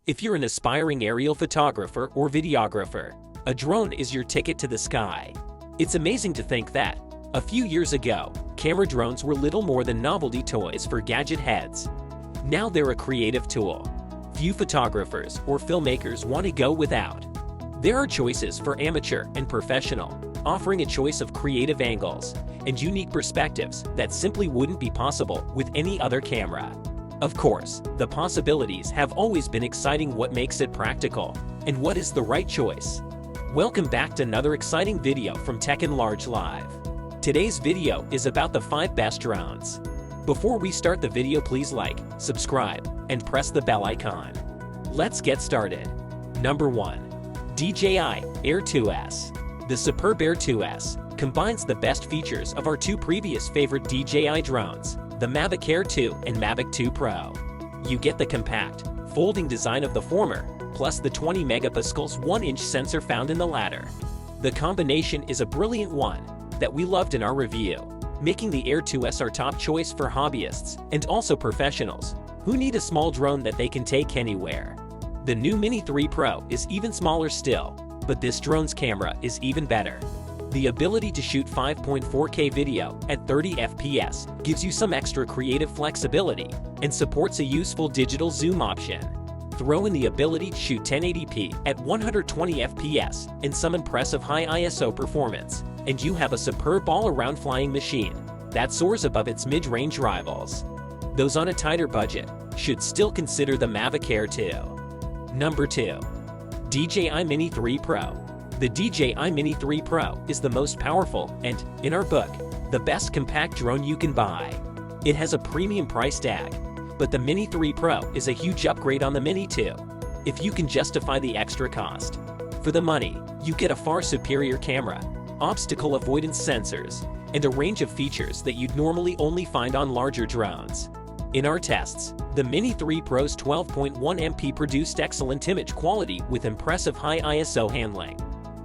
If you're an aspiring aerial photographer or videographer, a drone is your ticket to the sky. It's amazing to think that, a few years ago, camera drones were little more than novelty toys for gadget heads. Now they're a creative tool few photographers or filmmakers want to go without. There are choices for amateur and professional, offering a choice of creative angles and unique perspectives that simply wouldn't be possible with any other camera. Of course, the possibilities have always been exciting. What makes it practical, and what is the right choice? Welcome back to another exciting video from Tech Enlarge Live. Today's video is about the 5 best drones. Before we start the video, please like, subscribe, and press the bell icon. Let's get started. Number 1. DJI Air 2S. The superb Air 2S combines the best features of our two previous favorite DJI drones, the Mavic Air 2 and Mavic 2 Pro. You get the compact, folding design of the former, plus the 20 megapixels 1-inch sensor found in the latter. The combination is a brilliant one that we loved in our review, making the Air 2S our top choice for hobbyists and also professionals who need a small drone that they can take anywhere. The new Mini 3 Pro is even smaller still, but this drone's camera is even better. The ability to shoot 5.4K video at 30 FPS gives you some extra creative flexibility and supports a useful digital zoom option. Throw in the ability to shoot 1080p at 120 FPS and some impressive high ISO performance, and you have a superb all-around flying machine that soars above its mid-range rivals. Those on a tighter budget should still consider the Mavic Air 2. Number 2. DJI Mini 3 Pro. The DJI Mini 3 Pro is the most powerful and, in our book, the best compact drone you can buy. It has a premium price tag, but the Mini 3 Pro is a huge upgrade on the Mini 2, if you can justify the extra cost. For the money, you get a far superior camera, obstacle avoidance sensors, and a range of features that you'd normally only find on larger drones. In our tests, the Mini 3 Pro's 12.1 MP produced excellent image quality with impressive high ISO handling.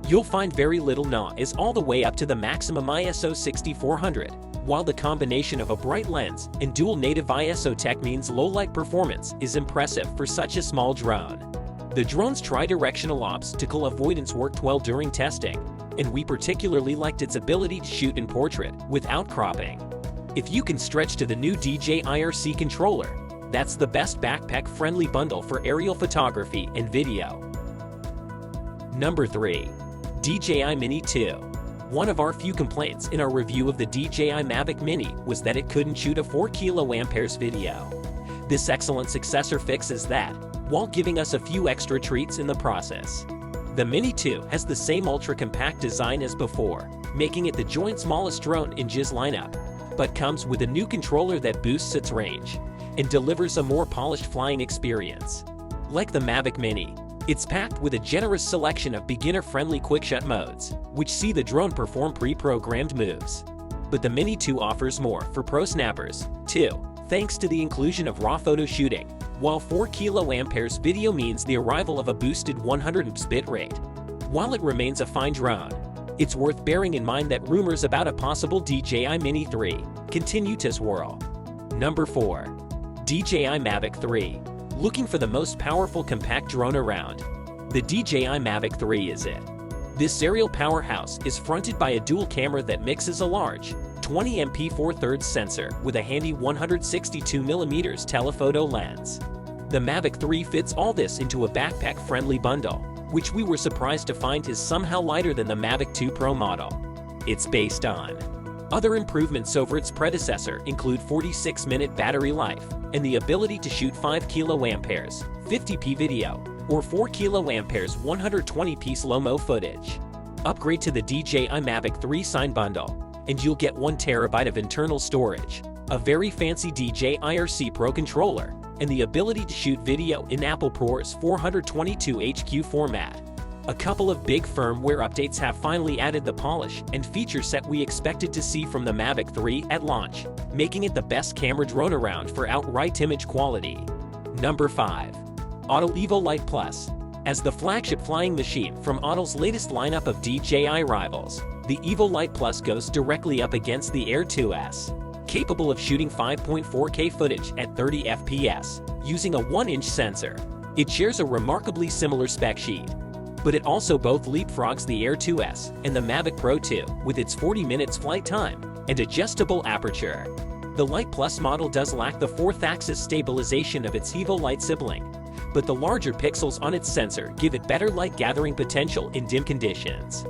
You'll find very little noise all the way up to the maximum ISO 6400, while the combination of a bright lens and dual native ISO tech means low-light performance is impressive for such a small drone. The drone's tri-directional obstacle avoidance worked well during testing, and we particularly liked its ability to shoot in portrait without cropping. If you can stretch to the new DJI RC controller, that's the best backpack-friendly bundle for aerial photography and video. Number 3. DJI Mini 2. One of our few complaints in our review of the DJI Mavic Mini was that it couldn't shoot a 4 kAh video. This excellent successor fixes that, while giving us a few extra treats in the process. The Mini 2 has the same ultra-compact design as before, making it the joint smallest drone in JI's lineup, but comes with a new controller that boosts its range and delivers a more polished flying experience. Like the Mavic Mini, it's packed with a generous selection of beginner-friendly quick-shot modes, which see the drone perform pre-programmed moves. But the Mini 2 offers more for pro snappers, too, thanks to the inclusion of raw photo shooting, while 4 kAh video means the arrival of a boosted 100 ms bit rate. While it remains a fine drone, it's worth bearing in mind that rumors about a possible DJI Mini 3 continue to swirl. Number 4. DJI Mavic 3. Looking for the most powerful compact drone around? The DJI Mavic 3 is it. This aerial powerhouse is fronted by a dual camera that mixes a large 20 MP 4/3 sensor with a handy 162mm telephoto lens. The Mavic 3 fits all this into a backpack-friendly bundle, which we were surprised to find is somehow lighter than the Mavic 2 Pro model. It's based on. Other improvements over its predecessor include 46-minute battery life and the ability to shoot 5 kAh 50p video or 4 kAh 120p slow-mo footage. Upgrade to the DJI Mavic 3 Sign Bundle, and you'll get 1 TB of internal storage, a very fancy DJI RC Pro controller, and the ability to shoot video in Apple ProRes 422HQ format. A couple of big firmware updates have finally added the polish and feature set we expected to see from the Mavic 3 at launch, making it the best camera drone around for outright image quality. Number 5. Autel Evo Lite Plus. As the flagship flying machine from Autel's latest lineup of DJI rivals, the Evo Lite Plus goes directly up against the Air 2S. Capable of shooting 5.4K footage at 30 FPS, using a 1-inch sensor, It shares a remarkably similar spec sheet, but it also both leapfrogs the Air 2S and the Mavic Pro 2 with its 40 minutes flight time and adjustable aperture. The Lite Plus model does lack the fourth-axis stabilization of its Evo Lite sibling, but the larger pixels on its sensor give it better light gathering potential in dim conditions.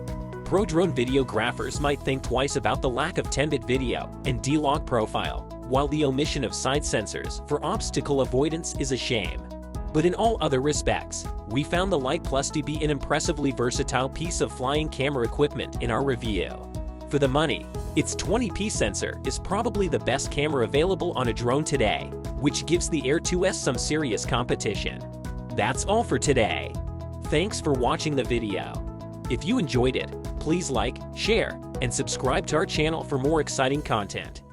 Pro drone videographers might think twice about the lack of 10-bit video and D-Log profile, while the omission of side sensors for obstacle avoidance is a shame. But in all other respects, we found the Lite Plus to be an impressively versatile piece of flying camera equipment in our review. For the money, its 20p sensor is probably the best camera available on a drone today, which gives the Air 2S some serious competition. That's all for today. Thanks for watching the video. If you enjoyed it, please like, share, and subscribe to our channel for more exciting content.